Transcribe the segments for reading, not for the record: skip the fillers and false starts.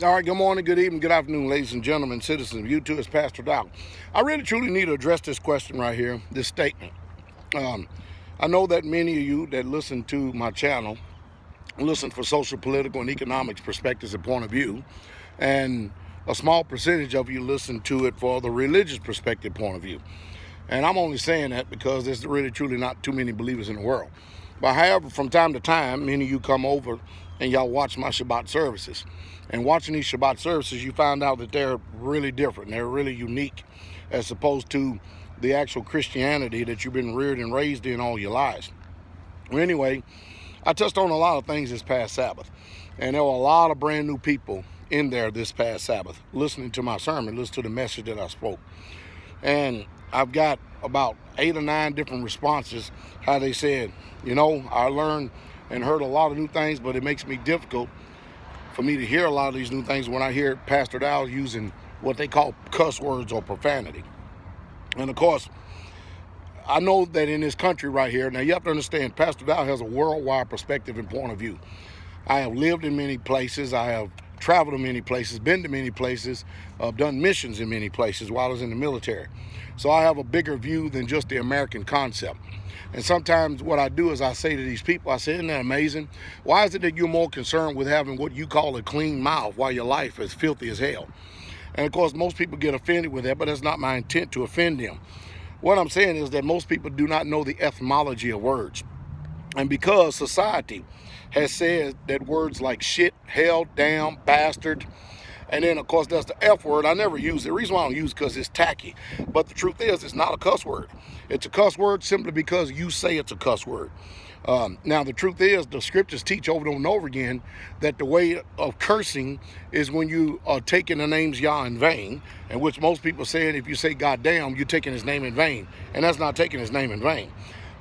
All right, good morning, good evening, good afternoon, ladies and gentlemen, citizens of YouTube. It's Pastor Dowell. I really truly need to address this question right here, this statement. I know that many of you that listen to my channel listen for social, political, and economics perspectives and point of view, and a small percentage of you listen to it for the religious perspective point of view. And I'm only saying that because there's really truly not too many believers in the world. But however, from time to time, many of you come over and y'all watch my Shabbat services. And watching these Shabbat services, you find out that they're really different. They're really unique as opposed to the actual Christianity that you've been reared and raised in all your lives. Well, anyway, I touched on a lot of things this past Sabbath. And there were a lot of brand new people in there this past Sabbath listening to my sermon, listening to the message that I spoke. And I've got about 8 or 9 different responses, how they said, I learned and heard a lot of new things, but it makes me difficult for me to hear a lot of these new things when I hear Pastor Dowell using what they call cuss words or profanity. And of course, I know that in this country right here, now you have to understand, Pastor Dowell has a worldwide perspective and point of view. I have lived in many places. I have traveled to many places, been to many places, done missions in many places while I was in the military. So I have a bigger view than just the American concept. And sometimes what I do is I say to these people, I say, isn't that amazing? Why is it that you're more concerned with having what you call a clean mouth while your life is filthy as hell? And of course, most people get offended with that, but that's not my intent to offend them. What I'm saying is that most people do not know the etymology of words. And because society has said that words like shit, hell, damn, bastard, and then, of course, that's the F word. I never use it. The reason why I don't use it is because it's tacky. But the truth is, it's not a cuss word. It's a cuss word simply because you say it's a cuss word. Now, the truth is, the scriptures teach over and over again that the way of cursing is when you are taking the names Yah in vain, and which most people say, if you say God damn, you're taking his name in vain. And that's not taking his name in vain.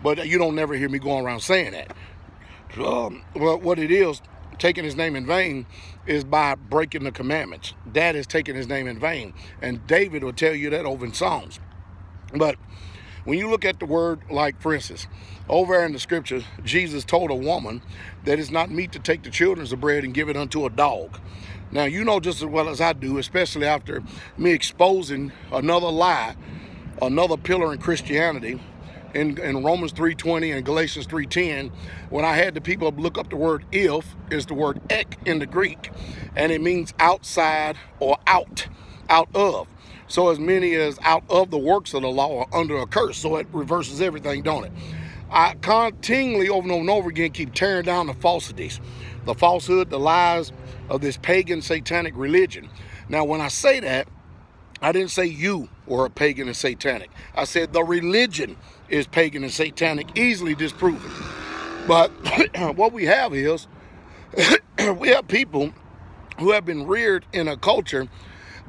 But you don't never hear me going around saying that. Well, what it is, taking his name in vain is by breaking the commandments. That is taking his name in vain. And David will tell you that over in Psalms. But when you look at the word, like for instance, over in the scriptures, Jesus told a woman that it's not meet to take the children's bread and give it unto a dog. Now, you know just as well as I do, especially after me exposing another lie, another pillar in Christianity, in Romans 3:20 and Galatians 3:10, when I had the people look up the word if, is the word ek in the Greek, and it means outside or out of. So as many as out of the works of the law are under a curse. So it reverses everything, don't it? I continually over and over again keep tearing down the falsities, the falsehood, the lies of this pagan satanic religion. Now, when I say that, I didn't say you were a pagan and satanic. I said the religion is pagan and satanic, easily disproven. But what we have is, we have people who have been reared in a culture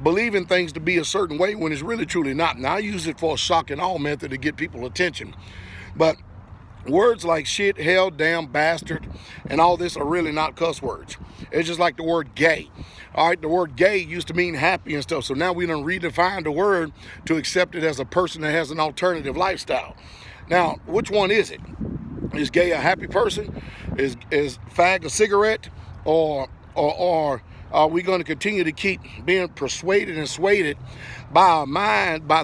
believing things to be a certain way when it's really truly not. Now, I use it for a shock and awe method to get people attention. But words like shit, hell, damn, bastard, and all this are really not cuss words. It's just like the word gay. All right, the word gay used to mean happy and stuff. So now we done redefined the word to accept it as a person that has an alternative lifestyle. Now, which one is it? Is gay a happy person? Is fag a cigarette? Or are we going to continue to keep being persuaded and swayed by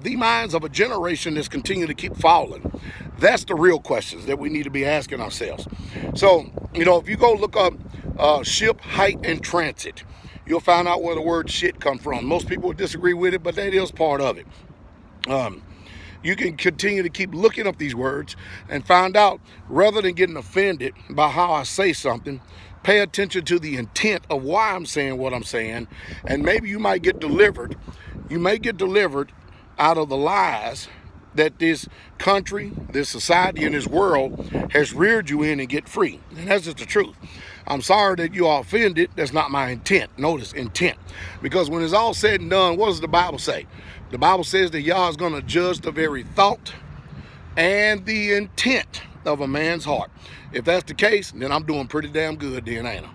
the minds of a generation that's continuing to keep falling? That's the real questions that we need to be asking ourselves. So, if you go look up ship, height, and transit, you'll find out where the word shit comes from. Most people would disagree with it, but that is part of it. You can continue to keep looking up these words and find out, rather than getting offended by how I say something, pay attention to the intent of why I'm saying what I'm saying, and maybe you might get delivered. You may get delivered out of the lies that this country, this society, and this world has reared you in, and get free. And that's just the truth. I'm sorry that you are offended. That's not my intent. Notice, intent. Because when it's all said and done, what does the Bible say? The Bible says that Yah is going to judge the very thought and the intent of a man's heart. If that's the case, then I'm doing pretty damn good then, ain't I?